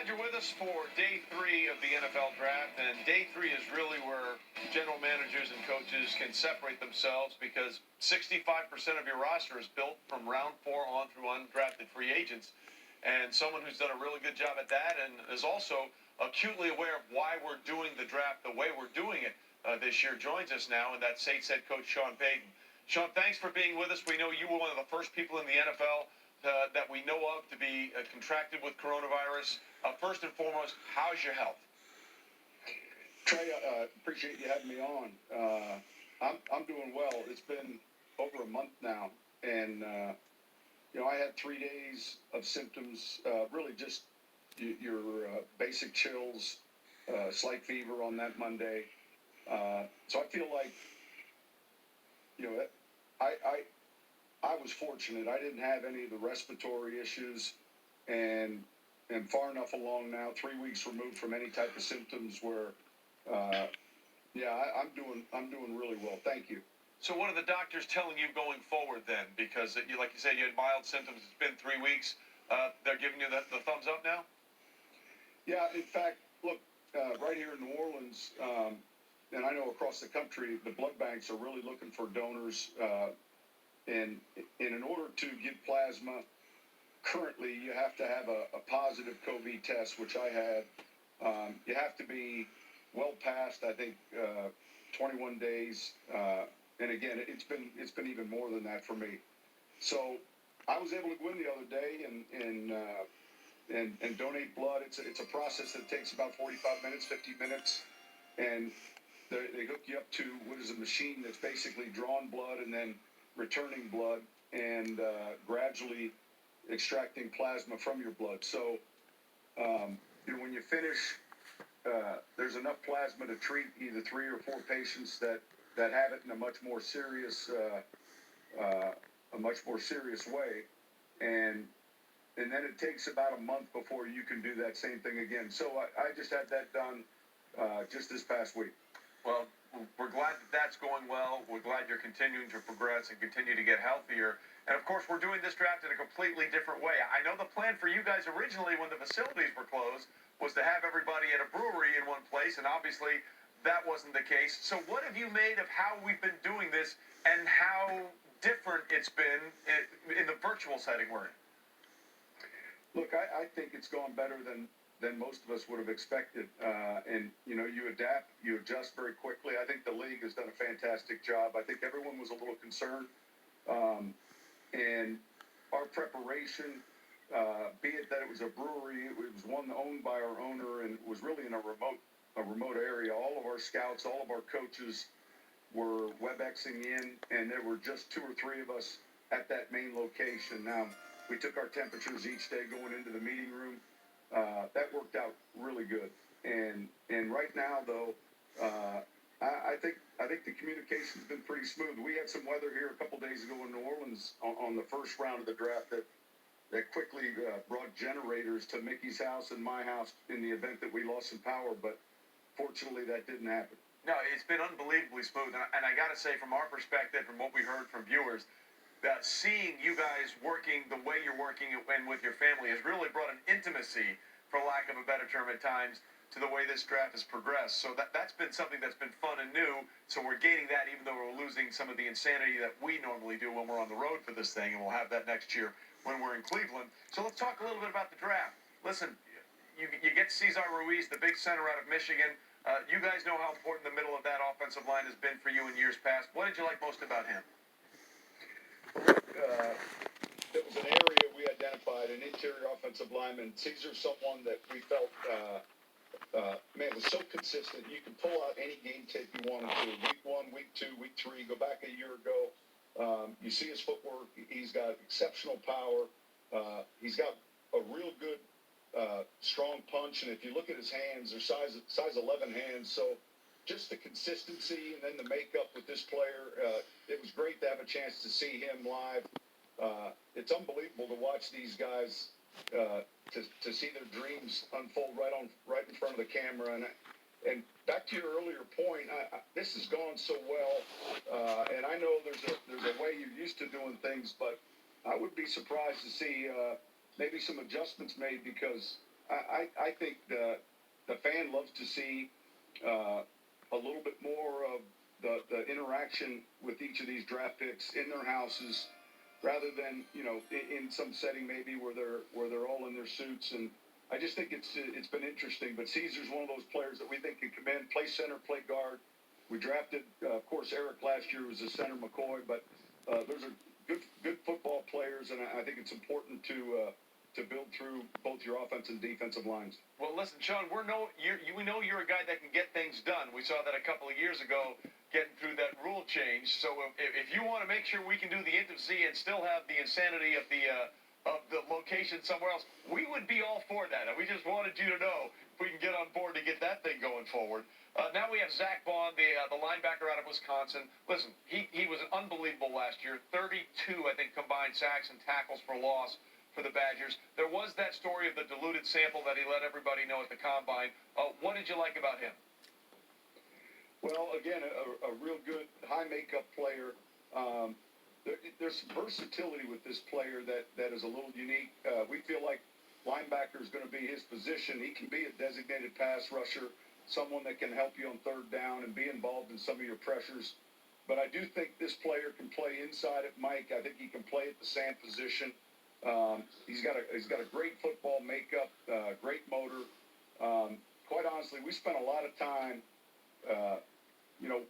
glad you're with us for day 3 of the NFL draft. And day 3 is really where general managers and coaches can separate themselves because 65% of your roster is built from round 4 on through undrafted free agents. And someone who's done a really good job at that and is also acutely aware of why we're doing the draft the way we're doing it this year joins us now, and that's Saints head coach Sean Payton. Sean, thanks for being with us. We know you were one of the first people in the NFL that we know of to be contracted with coronavirus. First and foremost, how's your health? Trey, appreciate you having me on. I'm doing well. It's been over a month now, and I had 3 days of symptoms. Really, just your basic chills, slight fever on that Monday. So I feel like, I was fortunate. I didn't have any of the respiratory issues, and am far enough along now, 3 weeks removed from any type of symptoms where, I'm doing really well. Thank you. So what are the doctors telling you going forward then? Because like you said, you had mild symptoms. It's been 3 weeks. They're giving you the thumbs up now? Yeah, in fact, look, right here in New Orleans, and I know across the country, the blood banks are really looking for donors. And in order to give plasma, currently you have to have a positive COVID test, which I had. You have to be well past, I think, 21 days. And again, it's been even more than that for me. So I was able to go in the other day and donate blood. It's a process that takes about 45 minutes, 50 minutes, and they hook you up to what is a machine that's basically drawing blood and then returning blood and gradually extracting plasma from your blood. So, when you finish, there's enough plasma to treat either 3 or 4 patients that have it in a much more serious way, and then it takes about a month before you can do that same thing again. So I just had that done just this past week. Well, we're glad that's going well. We're glad you're continuing to progress and continue to get healthier. And, of course, we're doing this draft in a completely different way. I know the plan for you guys originally when the facilities were closed was to have everybody at a brewery in one place, and obviously that wasn't the case. So what have you made of how we've been doing this and how different it's been in the virtual setting we're in? Look, I think it's gone better than most of us would have expected. And, you adapt, you adjust very quickly. I think the league has done a fantastic job. I think everyone was a little concerned. And our preparation, be it that it was a brewery, it was one owned by our owner and was really in a remote area. All of our scouts, all of our coaches were WebExing in, and there were just 2 or 3 of us at that main location. Now, we took our temperatures each day going into the meeting room. That worked out really good. And right now, though, I think the communication's been pretty smooth. We had some weather here a couple days ago in New Orleans on the first round of the draft that quickly brought generators to Mickey's house and my house in the event that we lost some power. But fortunately, that didn't happen. No, it's been unbelievably smooth. And I got to say, from our perspective, from what we heard from viewers, seeing you guys working the way you're working and with your family has really brought an intimacy, for lack of a better term at times, to the way this draft has progressed. So that's been something that's been fun and new. So we're gaining that even though we're losing some of the insanity that we normally do when we're on the road for this thing, and we'll have that next year when we're in Cleveland. So let's talk a little bit about the draft. Listen, you get Cesar Ruiz, the big center out of Michigan. You guys know how important the middle of that offensive line has been for you in years past. What did you like most about him? There was an area we identified, an interior offensive lineman. Caesar's someone that we felt, was so consistent. You could pull out any game tape you wanted to. Week 1, week 2, week 3, go back a year ago. You see his footwork. He's got exceptional power. He's got a real good, strong punch. And if you look at his hands, they're size 11 hands. So just the consistency and then the makeup with this player, it was great to have a chance to see him live. It's unbelievable to watch these guys, to see their dreams unfold right in front of the camera. And back to your earlier point, this has gone so well, and I know there's a way you're used to doing things, but I would be surprised to see maybe some adjustments made because I think the fan loves to see a little bit more of the interaction with each of these draft picks in their houses, rather than in some setting maybe where they're all in their suits. And I just think it's been interesting. But Caesar's one of those players that we think can come in, play center, play guard. We drafted, of course, Eric last year was a center, McCoy, but those are good football players, and I think it's important to build through both your offensive and defensive lines. Well, listen, Sean, we know you're a guy that can get things done. We saw that a couple of years ago, getting through that rule change. So if you want to make sure we can do the intimacy and still have the insanity of the location somewhere else, we would be all for that. And we just wanted you to know if we can get on board to get that thing going forward. Now we have Zach Bond, the linebacker out of Wisconsin. Listen, he was unbelievable last year. 32, I think, combined sacks and tackles for loss for the Badgers. There was that story of the diluted sample that he let everybody know at the Combine. What did you like about him? Well, again, a real good high makeup player. There's some versatility with this player that is a little unique. We feel like linebacker is going to be his position. He can be a designated pass rusher, someone that can help you on third down and be involved in some of your pressures. But I do think this player can play inside at Mike. I think he can play at the Sam position. He's got a great football makeup, great motor. Quite honestly, we spent a lot of time,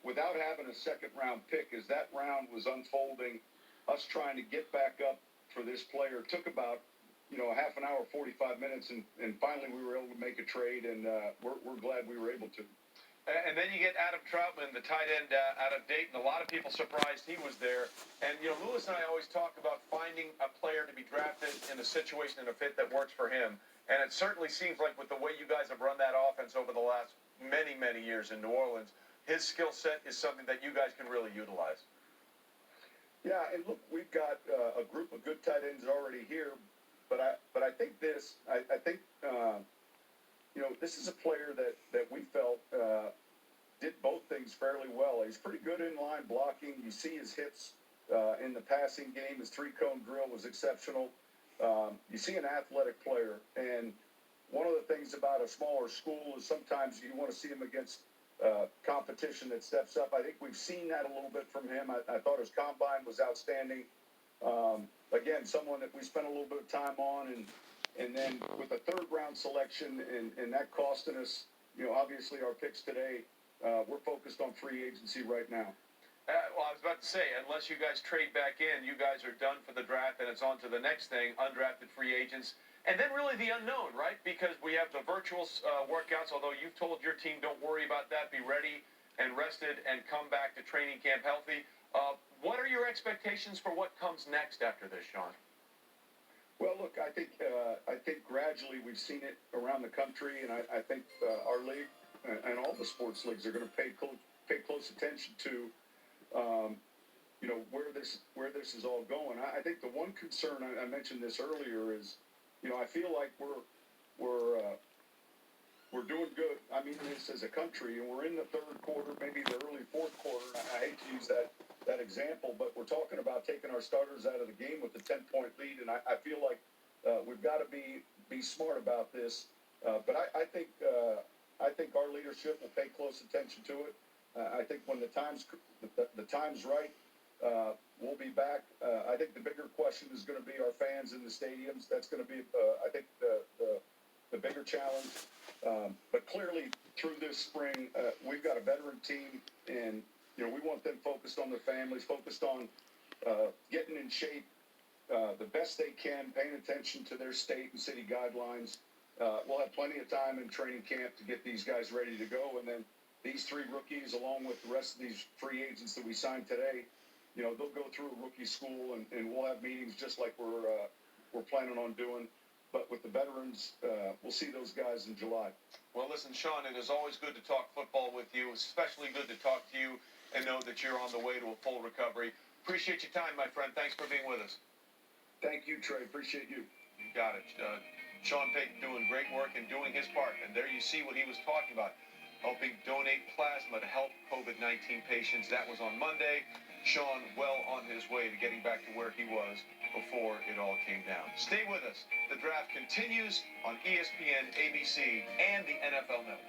without having a second round pick, as that round was unfolding, us trying to get back up for this player. It took about a half an hour, 45 minutes, and finally we were able to make a trade, and we're glad we were able to. And then you get Adam Troutman, the tight end out of Dayton. A lot of people surprised he was there. And, Lewis and I always talk about finding a player to be drafted in a situation and a fit that works for him. And it certainly seems like with the way you guys have run that offense over the last many, many years in New Orleans, his skill set is something that you guys can really utilize. Yeah, and look, we've got a group of good tight ends already here. But I think this is a player that we felt did both things fairly well. He's pretty good in line blocking. You see his hits in the passing game. His three-cone drill was exceptional. You see an athletic player. And one of the things about a smaller school is sometimes you want to see him against competition that steps up. I think we've seen that a little bit from him. I thought his combine was outstanding. Again, someone that we spent a little bit of time on, and then with a third-round selection, and that costing us, obviously our picks today, we're focused on free agency right now. Well, I was about to say, unless you guys trade back in, you guys are done for the draft, and it's on to the next thing, undrafted free agents. And then really the unknown, right? Because we have the virtual workouts, although you've told your team, don't worry about that, be ready and rested and come back to training camp healthy. What are your expectations for what comes next after this, Sean? Well, look, I think gradually we've seen it around the country, and I think our league and all the sports leagues are going to pay close attention to, where this is all going. I think the one concern I mentioned this earlier is, I feel like we're doing good. I mean this as a country, and we're in the third quarter, maybe the early fourth quarter. I hate to use that example, but we're talking about taking our starters out of the game with a 10-point lead, and I feel like we've got to be smart about this. But I think our leadership will pay close attention to it. I think when the time's right, we'll be back. I think the bigger question is going to be our fans in the stadiums. That's going to be, I think, the bigger challenge. But clearly, through this spring, we've got a veteran team, and we want them focused on their families, focused on getting in shape the best they can, paying attention to their state and city guidelines. We'll have plenty of time in training camp to get these guys ready to go, and then these three rookies, along with the rest of these free agents that we signed today, they'll go through a rookie school, and we'll have meetings just like we're planning on doing. But with the veterans, we'll see those guys in July. Well, listen, Sean, it is always good to talk football with you, especially good to talk to you and know that you're on the way to a full recovery. Appreciate your time, my friend. Thanks for being with us. Thank you, Trey. Appreciate you. You got it. Sean Payton doing great work and doing his part. And there you see what he was talking about, helping donate plasma to help COVID-19 patients. That was on Monday. Sean well on his way to getting back to where he was before it all came down. Stay with us. The draft continues on ESPN, ABC, and the NFL Network.